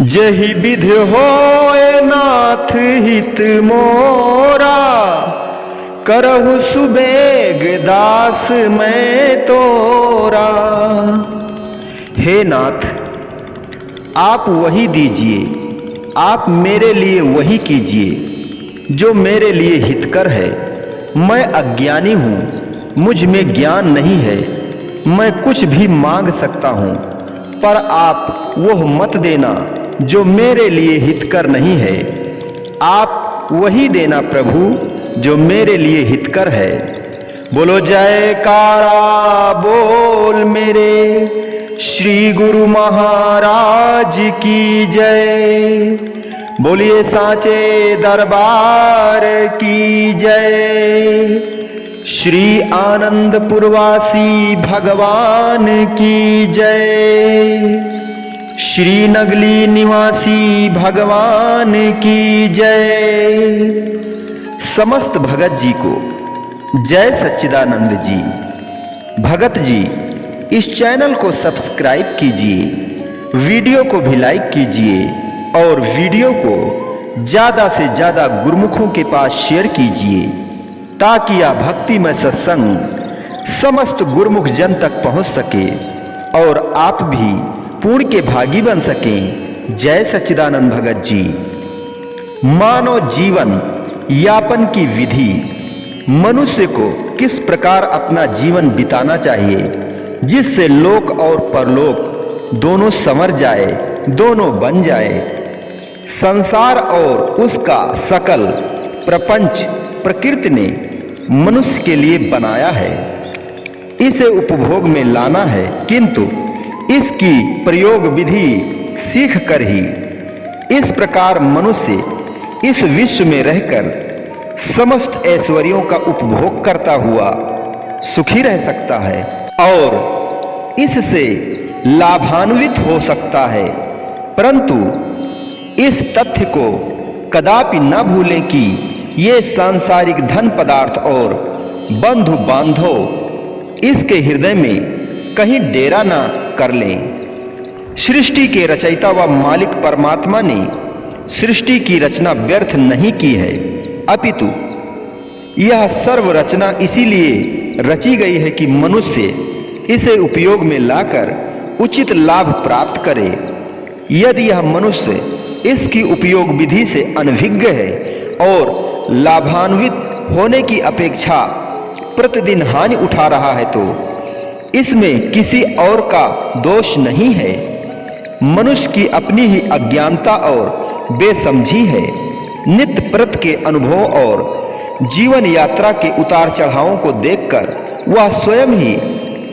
जहि विधि होए नाथ हित मोरा, करहु सुबेग दास मैं तोरा। हे नाथ, आप वही दीजिए, आप मेरे लिए वही कीजिए जो मेरे लिए हितकर है। मैं अज्ञानी हूँ, मुझ में ज्ञान नहीं है, मैं कुछ भी मांग सकता हूँ, पर आप वह मत देना जो मेरे लिए हितकर नहीं है। आप वही देना प्रभु जो मेरे लिए हितकर है। बोलो जयकारा बोल मेरे श्री गुरु महाराज की जय। बोलिए साचे दरबार की जय। श्री आनंदपुरवासी भगवान की जय। श्री नगली निवासी भगवान की जय। समस्त भगत जी को जय सच्चिदानंद जी। भगत जी, इस चैनल को सब्सक्राइब कीजिए, वीडियो को भी लाइक कीजिए और वीडियो को ज़्यादा से ज़्यादा गुरुमुखों के पास शेयर कीजिए, ताकि यह भक्तिमय सत्संग समस्त गुरुमुख जन तक पहुंच सके और आप भी पुण्य के भागी बन सकें। जय सच्चिदानंद भगत जी। मानव जीवन यापन की विधि, मनुष्य को किस प्रकार अपना जीवन बिताना चाहिए जिससे लोक और परलोक दोनों संवर जाए, दोनों बन जाए। संसार और उसका सकल प्रपंच प्रकृति ने मनुष्य के लिए बनाया है, इसे उपभोग में लाना है, किंतु इसकी प्रयोग विधि सीख कर ही इस प्रकार मनुष्य इस विश्व में रहकर समस्त ऐश्वर्यों का उपभोग करता हुआ सुखी रह सकता है और इससे लाभान्वित हो सकता है। परंतु इस तथ्य को कदापि न भूलें कि ये सांसारिक धन पदार्थ और बंधु बांधव इसके हृदय में कहीं डेरा ना कर लें। सृष्टि के रचयिता व मालिक परमात्मा ने सृष्टि की रचना व्यर्थ नहीं की है, अपितु यह सर्व रचना इसीलिए रची गई है कि मनुष्य इसे उपयोग में लाकर उचित लाभ प्राप्त करे। यदि यह मनुष्य इसकी उपयोग विधि से अनभिज्ञ है और लाभान्वित होने की अपेक्षा प्रतिदिन हानि उठा रहा है, तो इसमें किसी और का दोष नहीं है। मनुष्य की अपनी ही अज्ञानता और बेसमझी है। नित्य प्रत के अनुभव और जीवन यात्रा के उतार चढ़ावों को देखकर वह स्वयं ही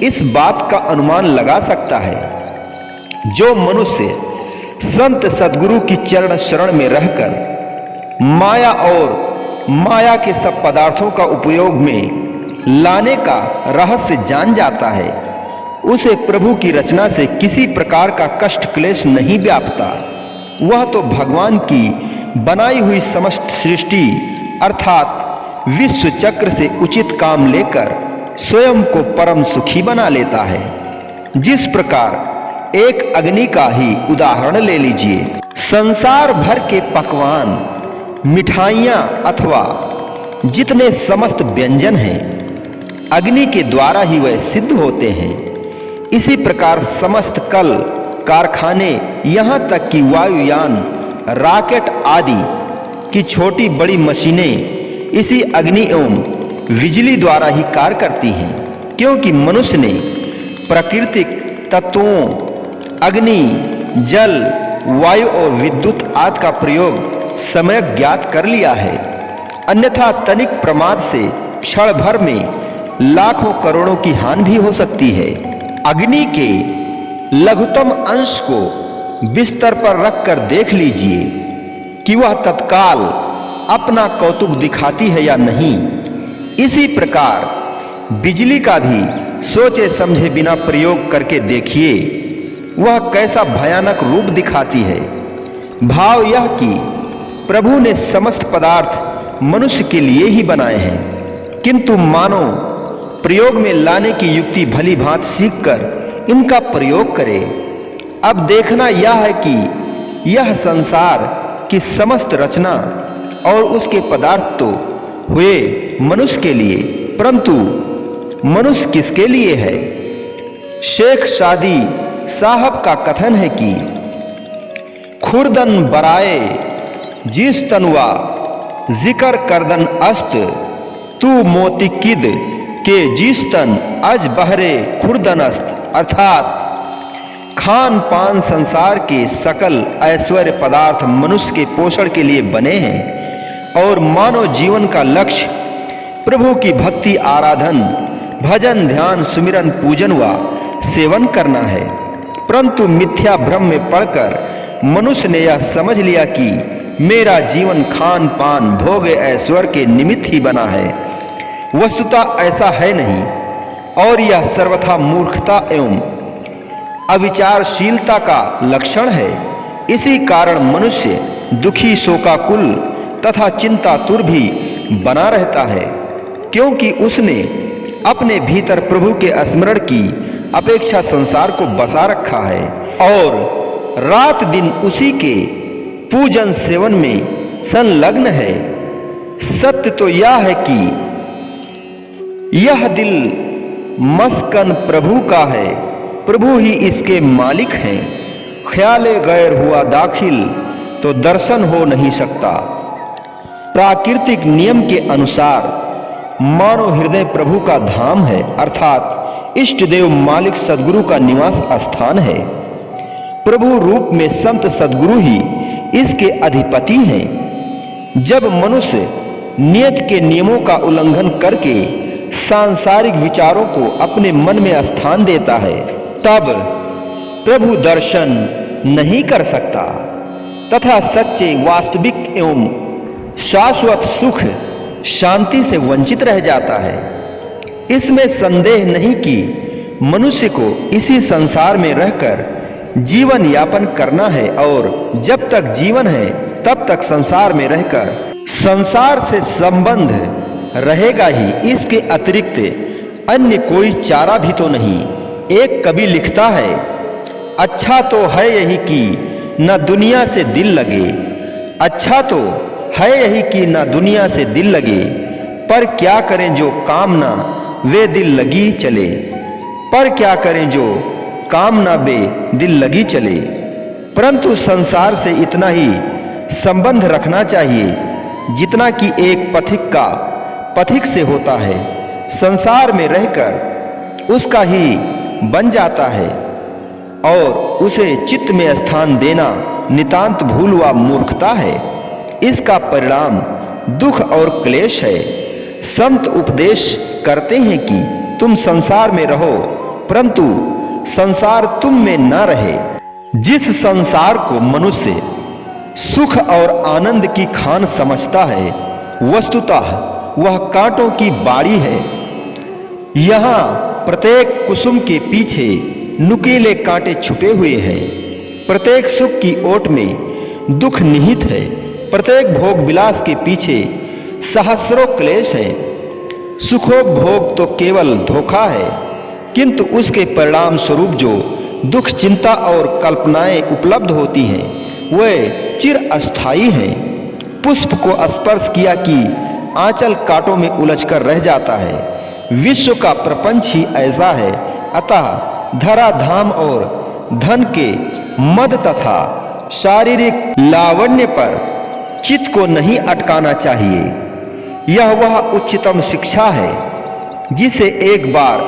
इस बात का अनुमान लगा सकता है। जो मनुष्य संत सद्गुरु की चरण शरण में रहकर माया और माया के सब पदार्थों का उपयोग में लाने का रहस्य जान जाता है, उसे प्रभु की रचना से किसी प्रकार का कष्ट क्लेश नहीं व्यापता। वह तो भगवान की बनाई हुई समस्त सृष्टि अर्थात विश्व चक्र से उचित काम लेकर स्वयं को परम सुखी बना लेता है। जिस प्रकार एक अग्नि का ही उदाहरण ले लीजिए। संसार भर के पकवान, मिठाइयाँ अथवा जितने समस्त व्यंजन हैं, अग्नि के द्वारा ही वह सिद्ध होते हैं। इसी प्रकार समस्त कल कारखाने, यहाँ तक कि वायुयान, रॉकेट आदि की छोटी बड़ी मशीनें इसी अग्नि एवं बिजली द्वारा ही कार्य करती हैं। क्योंकि मनुष्य ने प्राकृतिक तत्वों अग्नि, जल, वायु और विद्युत आदि का प्रयोग समय ज्ञात कर लिया है। अन्यथा तनिक प्रमाद से क्षण भर में लाखों करोड़ों की हानि भी हो सकती है। अग्नि के लघुतम अंश को बिस्तर पर रखकर देख लीजिए कि वह तत्काल अपना कौतुक दिखाती है या नहीं। इसी प्रकार बिजली का भी सोचे समझे बिना प्रयोग करके देखिए, वह कैसा भयानक रूप दिखाती है। भाव यह कि प्रभु ने समस्त पदार्थ मनुष्य के लिए ही बनाए हैं, किंतु मानो प्रयोग में लाने की युक्ति भली भांति सीखकर इनका प्रयोग करे। अब देखना यह है कि यह संसार की समस्त रचना और उसके पदार्थ तो हुए मनुष्य के लिए, परंतु मनुष्य किसके लिए है? शेख सादी साहब का कथन है कि खुर्दन बराए जिस तनवा जिक्र करदन अस्त तू मोतिकिद के जिस तन अज बहरे खुर्दन अस्त, अर्थात खान पान संसार के सकल ऐश्वर्य पदार्थ मनुष्य के पोषण के लिए बने हैं और मानव जीवन का लक्ष्य प्रभु की भक्ति, आराधन, भजन, ध्यान, सुमिरन, पूजन व सेवन करना है। परंतु मिथ्या भ्रम में पड़कर मनुष्य ने यह समझ लिया कि मेरा जीवन खान पान भोग ऐश्वर्य के निमित्त ही बना है। वस्तुतः ऐसा है नहीं और यह सर्वथा मूर्खता एवं अविचारशीलता का लक्षण है। इसी कारण मनुष्य दुखी, शोकाकुल तथा चिंतातुर भी बना रहता है, क्योंकि उसने अपने भीतर प्रभु के स्मरण की अपेक्षा संसार को बसा रखा है और रात दिन उसी के पूजन सेवन में संलग्न है। सत्य तो यह है कि यह दिल मस्कन प्रभु का है, प्रभु ही इसके मालिक हैं। ख्याले गैर हुआ दाखिल तो दर्शन हो नहीं सकता। प्राकृतिक नियम के अनुसार मानव हृदय प्रभु का धाम है, अर्थात इष्ट देव मालिक सद्गुरु का निवास स्थान है। प्रभु रूप में संत सद्गुरु ही इसके अधिपति हैं। जब मनुष्य नियत के नियमों का उल्लंघन करके सांसारिक विचारों को अपने मन में स्थान देता है, तब प्रभु दर्शन नहीं कर सकता तथा सच्चे, वास्तविक एवं शाश्वत सुख, शांति से वंचित रह जाता है। इसमें संदेह नहीं कि मनुष्य को इसी संसार में रहकर जीवन यापन करना है और जब तक जीवन है तब तक संसार में रहकर संसार से संबंध रहेगा ही। इसके अतिरिक्त अन्य कोई चारा भी तो नहीं। एक कवि लिखता है, अच्छा तो है यही कि न दुनिया से दिल लगे, अच्छा तो है यही कि न दुनिया से दिल लगे, पर क्या करें जो कामना वे दिल लगी चले, पर क्या करें जो कामना बे दिल लगी चले। परंतु संसार से इतना ही संबंध रखना चाहिए जितना कि एक पथिक का पथिक से होता है। संसार में रहकर उसका ही बन जाता है और उसे चित्त में स्थान देना नितांत भूल व मूर्खता है। इसका परिणाम दुख और क्लेश है। संत उपदेश करते हैं कि तुम संसार में रहो, परंतु संसार तुम में न रहे। जिस संसार को मनुष्य सुख और आनंद की खान समझता है, वस्तुतः वह कांटों की बाड़ी है। यहाँ प्रत्येक कुसुम के पीछे नुकीले कांटे छुपे हुए हैं। प्रत्येक सुख की ओट में दुख निहित है। प्रत्येक भोग विलास के पीछे सहस्रों क्लेश है। सुखोपभोग तो केवल धोखा है, किंतु उसके परिणाम स्वरूप जो दुख, चिंता और कल्पनाएं उपलब्ध होती हैं वे चिर अस्थायी हैं। पुष्प को स्पर्श किया कि आंचल कांटों में उलझकर रह जाता है। विश्व का प्रपंच ही ऐसा है। अतः धरा धाम और धन के मद तथा शारीरिक लावण्य पर चित्त को नहीं अटकाना चाहिए। यह वह उच्चतम शिक्षा है जिसे एक बार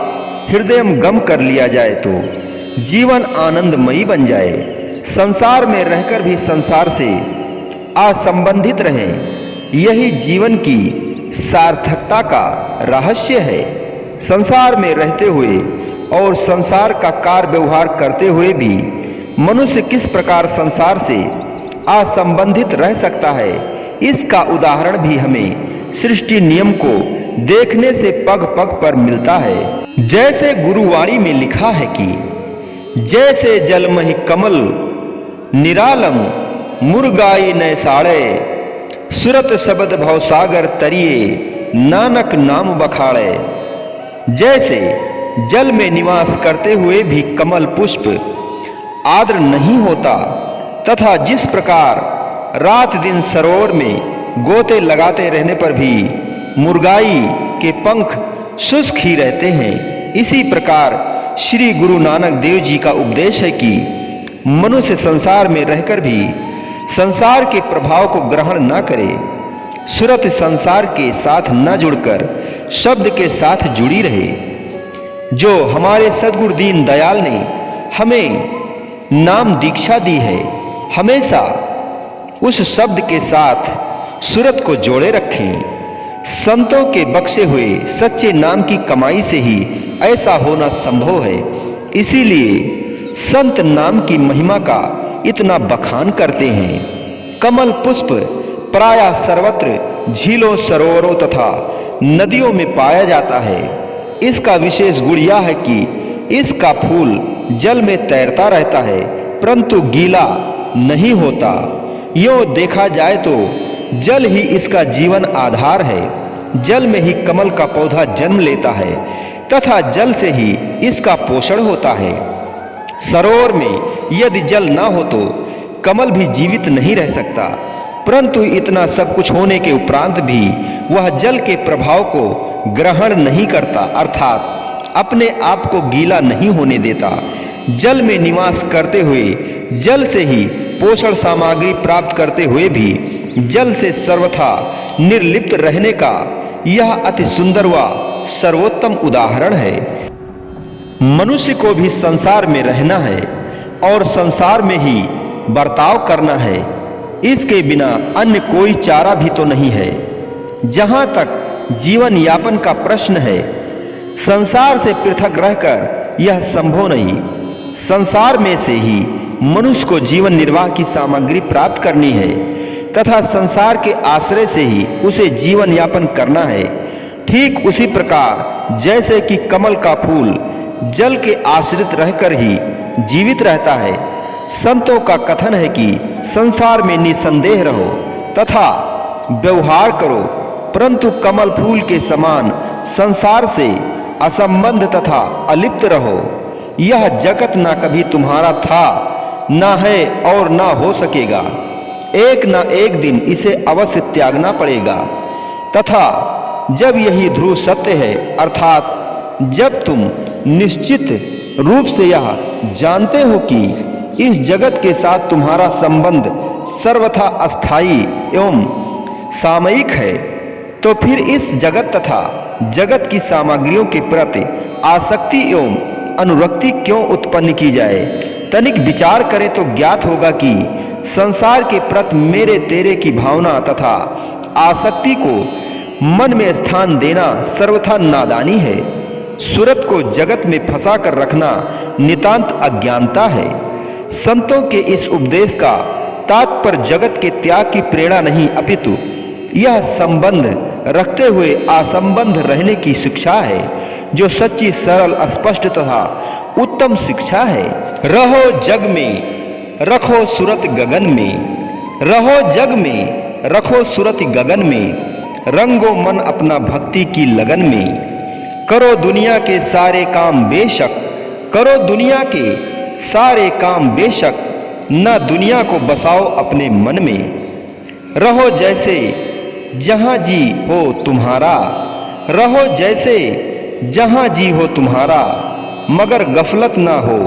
हृदयंगम कर लिया जाए तो जीवन आनंदमयी बन जाए। संसार में रहकर भी संसार से असंबंधित रहें, यही जीवन की सार्थकता का रहस्य है। संसार में रहते हुए और संसार का कार्य व्यवहार करते हुए भी मनुष्य किस प्रकार संसार से असंबंधित रह सकता है, इसका उदाहरण भी हमें सृष्टि नियम को देखने से पग पग पर मिलता है। जैसे गुरुवाणी में लिखा है कि जैसे जलमहि कमल निरालम मुर्गाई नैसाड़े, सुरत शब्द भवसागर तरिए नानक नाम बखाड़े। जैसे जल में निवास करते हुए भी कमल पुष्प आर्द्र नहीं होता, तथा जिस प्रकार रात दिन सरोवर में गोते लगाते रहने पर भी मुर्गाई के पंख शुष्क ही रहते हैं, इसी प्रकार श्री गुरु नानक देव जी का उपदेश है कि मनुष्य संसार में रहकर भी संसार के प्रभाव को ग्रहण न करे, सुरत संसार के साथ न जुड़कर शब्द के साथ जुड़ी रहे। जो हमारे सद्गुरु दीन दयाल ने हमें नाम दीक्षा दी है, हमेशा उस शब्द के साथ सुरत को जोड़े रखें। संतों के बख्शे हुए सच्चे नाम की कमाई से ही ऐसा होना संभव है। इसीलिए संत नाम की महिमा का इतना बखान करते हैं। कमल पुष्प प्रायः सर्वत्र झीलों, सरोवरों तथा नदियों में पाया जाता है। इसका विशेष गुण यह है कि इसका फूल जल में तैरता रहता है, परंतु गीला नहीं होता। यूं देखा जाए तो जल ही इसका जीवन आधार है। जल में ही कमल का पौधा जन्म लेता है तथा जल से ही इसका पोषण होता है। सरोवर में यदि जल ना हो तो कमल भी जीवित नहीं रह सकता, परंतु इतना सब कुछ होने के उपरांत भी वह जल के प्रभाव को ग्रहण नहीं करता, अर्थात अपने आप को गीला नहीं होने देता। जल में निवास करते हुए, जल से ही पोषण सामग्री प्राप्त करते हुए भी जल से सर्वथा निर्लिप्त रहने का यह अति सुंदर व सर्वोत्तम उदाहरण है। मनुष्य को भी संसार में रहना है और संसार में ही बर्ताव करना है। इसके बिना अन्य कोई चारा भी तो नहीं है। जहाँ तक जीवन यापन का प्रश्न है, संसार से पृथक रहकर यह संभव नहीं। संसार में से ही मनुष्य को जीवन निर्वाह की सामग्री प्राप्त करनी है तथा संसार के आश्रय से ही उसे जीवन यापन करना है। ठीक उसी प्रकार जैसे कि कमल का फूल जल के आश्रित रहकर ही जीवित रहता है, संतों का कथन है कि संसार में निसंदेह रहो तथा व्यवहार करो, परंतु कमल फूल के समान संसार से असंबंध तथा अलिप्त रहो। यह जगत ना कभी तुम्हारा था, ना है और ना हो सकेगा। एक ना एक दिन इसे अवश्य त्यागना पड़ेगा तथा जब यही ध्रुव सत्य है, अर्थात जब तुम निश्चित रूप से यह जानते हो कि इस जगत के साथ तुम्हारा संबंध सर्वथा अस्थायी एवं सामयिक है, तो फिर इस जगत तथा जगत की सामग्रियों के प्रति आसक्ति एवं अनुरक्ति क्यों उत्पन्न की जाए। तनिक विचार करें तो ज्ञात होगा कि संसार के प्रति मेरे तेरे की भावना तथा आसक्ति को मन में स्थान देना सर्वथा नादानी है। सूरत को जगत में फंसा कर रखना नितांत अज्ञानता है। संतों के इस उपदेश का तात्पर्य जगत के त्याग की प्रेरणा नहीं, अपितु यह संबंध रखते हुए असंबंध रहने की शिक्षा है, जो सच्ची, सरल, स्पष्ट तथा उत्तम शिक्षा है। रहो जग में, रखो सूरत गगन में। रहो जग में, रखो सूरत गगन में। रंगो मन अपना भक्ति की लगन में। करो दुनिया के सारे काम बेशक, करो दुनिया के सारे काम बेशक, न दुनिया को बसाओ अपने मन में। रहो जैसे जहाँ जी हो तुम्हारा, रहो जैसे जहाँ जी हो तुम्हारा, मगर गफलत ना हो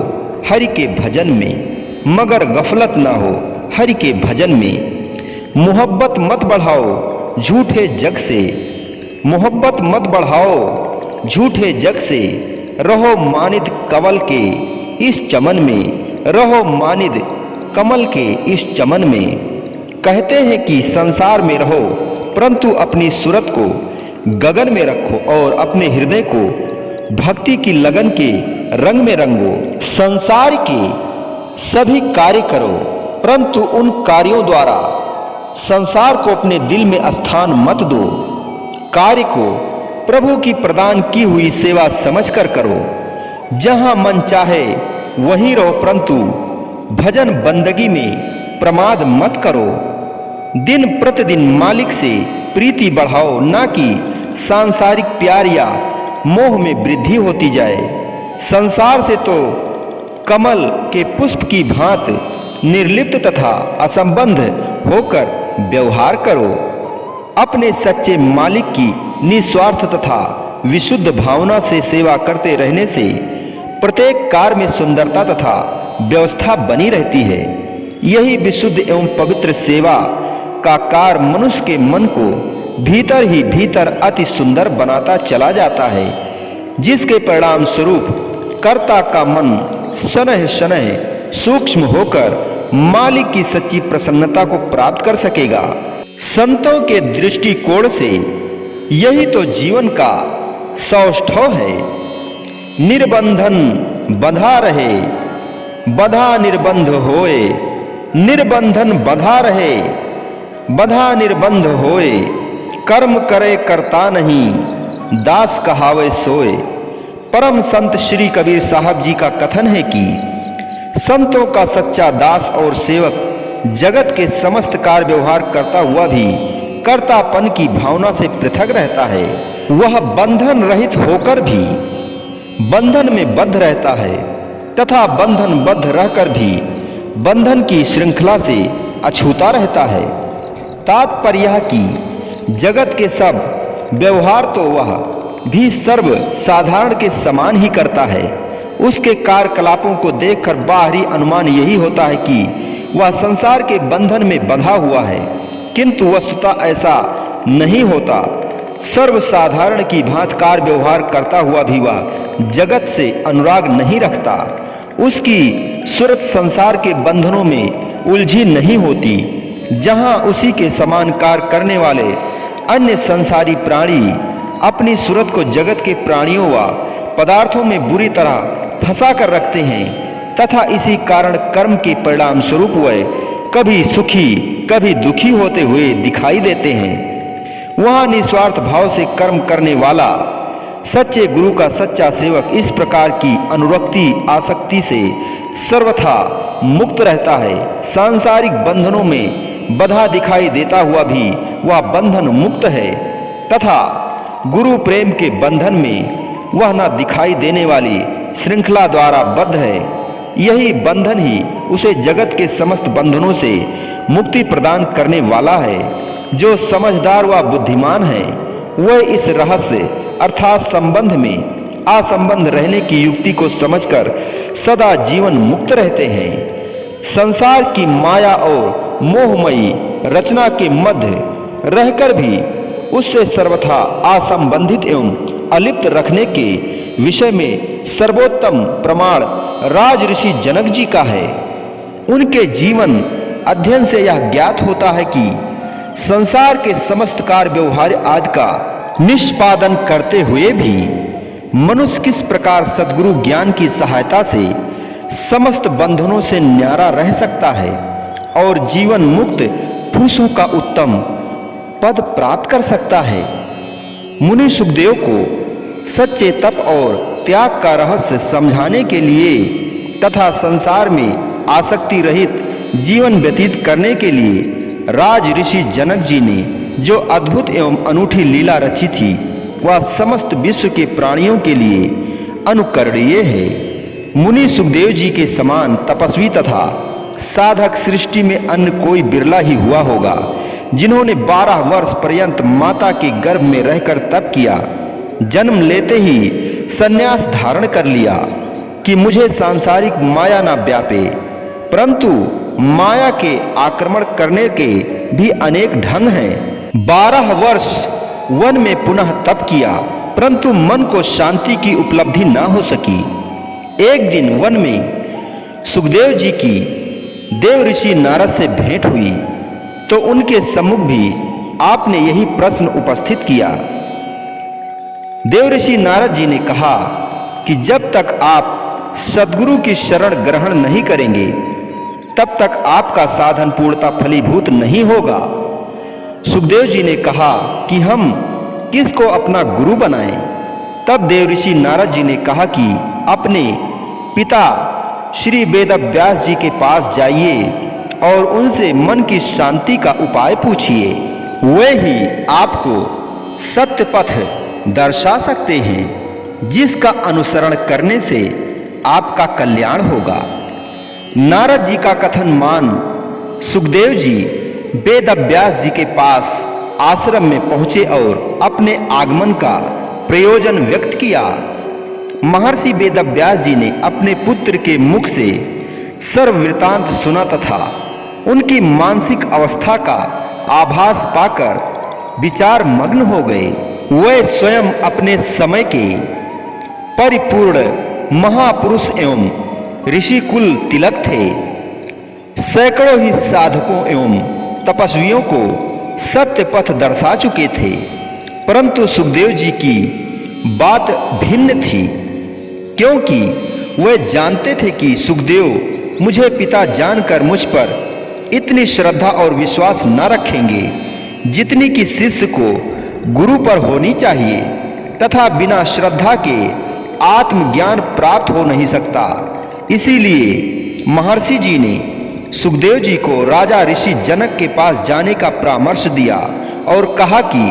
हरि के भजन में, मगर गफलत ना हो हरि के भजन में। मोहब्बत मत बढ़ाओ झूठे जग से, मोहब्बत मत बढ़ाओ झूठे जग से। रहो मानिद कमल के इस चमन में, रहो मानिद कमल के इस चमन में। कहते हैं कि संसार में रहो, परंतु अपनी सूरत को गगन में रखो और अपने हृदय को भक्ति की लगन के रंग में रंगो। संसार के सभी कार्य करो, परंतु उन कार्यों द्वारा संसार को अपने दिल में स्थान मत दो। कार्य को प्रभु की प्रदान की हुई सेवा समझकर करो। जहां मन चाहे वहीं रहो, परंतु भजन बंदगी में प्रमाद मत करो। दिन प्रतिदिन मालिक से प्रीति बढ़ाओ, ना कि सांसारिक प्यार या मोह में वृद्धि होती जाए। संसार से तो कमल के पुष्प की भांति निर्लिप्त तथा असंबंध होकर व्यवहार करो। अपने सच्चे मालिक की निस्वार्थ तथा विशुद्ध भावना से सेवा करते रहने से प्रत्येक कार्य में सुंदरता तथा व्यवस्था बनी रहती है। यही विशुद्ध एवं पवित्र सेवा का कार्य मनुष्य के मन को भीतर ही भीतर अति सुंदर बनाता चला जाता है, जिसके परिणाम स्वरूप कर्ता का मन शनह शनह सूक्ष्म होकर मालिक की सच्ची प्रसन्नता को प्राप्त कर सकेगा। संतों के दृष्टिकोण से यही तो जीवन का सौष्ठव है। निर्बंधन बंधा रहे, बंधा निर्बंध होए, निर्बंधन बंधा रहे, बंधा निर्बंध होए, कर्म करे करता नहीं, दास कहावे सोए। परम संत श्री कबीर साहब जी का कथन है कि संतों का सच्चा दास और सेवक जगत के समस्त कार्य व्यवहार करता हुआ भी कर्तापन की भावना से पृथक रहता है। वह बंधन रहित होकर भी बंधन में बद्ध रहता है तथा बंधन बद्ध रहकर भी बंधन की श्रृंखला से अछूता रहता है। तात्पर्य यह कि जगत के सब व्यवहार तो वह भी सर्व साधारण के समान ही करता है। उसके कार्यकलापों को देखकर बाहरी अनुमान यही होता है कि वह संसार के बंधन में बंधा हुआ है, किंतु वस्तुतः ऐसा नहीं होता। सर्वसाधारण की भांति कार्य व्यवहार करता हुआ भी वह जगत से अनुराग नहीं रखता। उसकी सूरत संसार के बंधनों में उलझी नहीं होती। जहां उसी के समान कार्य करने वाले अन्य संसारी प्राणी अपनी सूरत को जगत के प्राणियों व पदार्थों में बुरी तरह फंसा कर रखते हैं तथा इसी कारण कर्म के परिणाम स्वरूप वे कभी सुखी कभी दुखी होते हुए दिखाई देते हैं। वहां निस्वार्थ भाव से कर्म करने वाला सच्चे गुरु का सच्चा सेवक इस प्रकार की अनुरक्ति आसक्ति से सर्वथा मुक्त रहता है। सांसारिक बंधनों में बंधा दिखाई देता हुआ भी वह बंधन मुक्त है तथा गुरु प्रेम के बंधन में वह न दिखाई देने वाली श्रृंखला द्वारा बद्ध है। यही बंधन ही उसे जगत के समस्त बंधनों से मुक्ति प्रदान करने वाला है। जो समझदार व बुद्धिमान है वह इस रहस्य अर्थात संबंध में असंबंध रहने की युक्ति को समझकर सदा जीवन मुक्त रहते हैं। संसार की माया और मोहमयी रचना के मध्य रहकर भी उससे सर्वथा असंबंधित एवं अलिप्त रखने के विषय में सर्वोत्तम प्रमाण राज ऋषि जनक जी का है। उनके जीवन अध्ययन से यह ज्ञात होता है कि संसार के समस्त कार्य व्यवहार आदि का निष्पादन करते हुए भी मनुष्य किस प्रकार सद्गुरु ज्ञान की सहायता से समस्त बंधनों से न्यारा रह सकता है और जीवन मुक्त पुरुषों का उत्तम पद प्राप्त कर सकता है। मुनि सुखदेव को सच्चे तप और त्याग का रहस्य समझाने के लिए तथा संसार में आसक्ति रहित जीवन व्यतीत करने के लिए राज ऋषि जनक जी ने जो अद्भुत एवं अनूठी लीला रची थी वह समस्त विश्व के प्राणियों के लिए अनुकरणीय है। मुनि सुखदेव जी के समान तपस्वी तथा साधक सृष्टि में अन्य कोई बिरला ही हुआ होगा, जिन्होंने 12 वर्ष पर्यंत माता के गर्भ में रहकर तप किया। जन्म लेते ही संन्यास धारण कर लिया कि मुझे सांसारिक माया ना व्यापे, परंतु माया के आक्रमण करने के भी अनेक ढंग हैं। 12 वर्ष वन में पुनः तप किया, परंतु मन को शांति की उपलब्धि न हो सकी। एक दिन वन में सुखदेव जी की देव ऋषि नारद से भेंट हुई तो उनके सम्मुख भी आपने यही प्रश्न उपस्थित किया। देव ऋषि नारद जी ने कहा कि जब तक आप सद्गुरु की शरण ग्रहण नहीं करेंगे तब तक आपका साधन पूर्णता फलीभूत नहीं होगा। सुखदेव जी ने कहा कि हम किसको अपना गुरु बनाएं? तब देव ऋषि नारद जी ने कहा कि अपने पिता श्री वेदव्यास जी के पास जाइए और उनसे मन की शांति का उपाय पूछिए। वे ही आपको सत्य पथ दर्शा सकते हैं जिसका अनुसरण करने से आपका कल्याण होगा। नारद जी का कथन मान सुखदेव जी वेद व्यास जी के पास आश्रम में पहुंचे और अपने आगमन का प्रयोजन व्यक्त किया। महर्षि वेद व्यास जी ने अपने पुत्र के मुख से सर्व वृतांत सुना तथा उनकी मानसिक अवस्था का आभास पाकर विचार मग्न हो गए। वे स्वयं अपने समय के परिपूर्ण महापुरुष एवं ऋषि कुल तिलक थे। सैकड़ों ही साधकों एवं तपस्वियों को सत्य पथ दर्शा चुके थे, परंतु सुखदेव जी की बात भिन्न थी, क्योंकि वे जानते थे कि सुखदेव मुझे पिता जानकर मुझ पर इतनी श्रद्धा और विश्वास न रखेंगे जितनी कि शिष्य को गुरु पर होनी चाहिए, तथा बिना श्रद्धा के आत्मज्ञान प्राप्त हो नहीं सकता। इसीलिए महर्षि जी ने सुखदेव जी को राजा ऋषि जनक के पास जाने का परामर्श दिया और कहा कि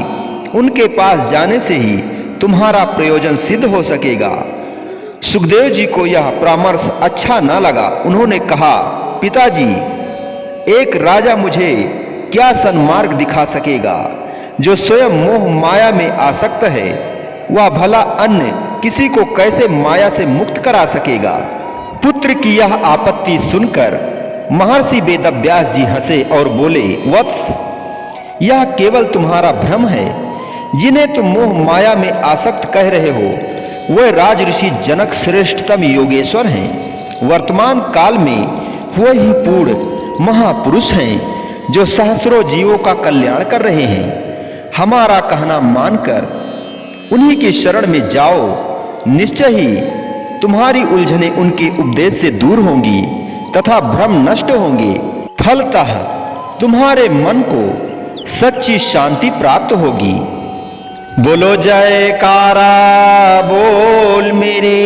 उनके पास जाने से ही तुम्हारा प्रयोजन सिद्ध हो सकेगा। सुखदेव जी को यह परामर्श अच्छा न लगा। उन्होंने कहा, पिताजी, एक राजा मुझे क्या सन्मार्ग दिखा सकेगा? जो स्वयं मोह माया में आसक्त है, वह भला अन्य किसी को कैसे माया से मुक्त करा सकेगा? पुत्र की यह आपत्ति सुनकर महर्षि वेदव्यास जी हंसे और बोले, वत्स, यह केवल तुम्हारा भ्रम है। जिन्हें तुम मोह माया में आसक्त कह रहे हो, वह राज ऋषि जनक श्रेष्ठतम योगेश्वर हैं। वर्तमान काल में वही पूर्ण महापुरुष हैं जो सहस्रों जीवों का कल्याण कर रहे हैं। हमारा कहना मानकर उन्हीं की शरण में जाओ, निश्चय ही तुम्हारी उलझनें उनके उपदेश से दूर होंगी तथा भ्रम नष्ट होंगे। फलतः तुम्हारे मन को सच्ची शांति प्राप्त होगी। बोलो जयकारा बोल मेरे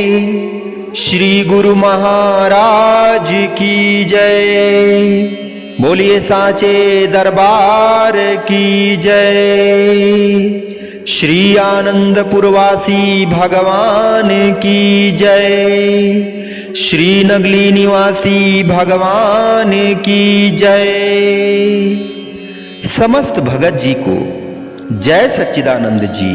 श्री गुरु महाराज की जय। बोलिए साचे दरबार की जय। श्री आनंदपुरवासी भगवान की जय। श्री नगली निवासी भगवान की जय। समस्त भगत जी को जय सच्चिदानंद जी।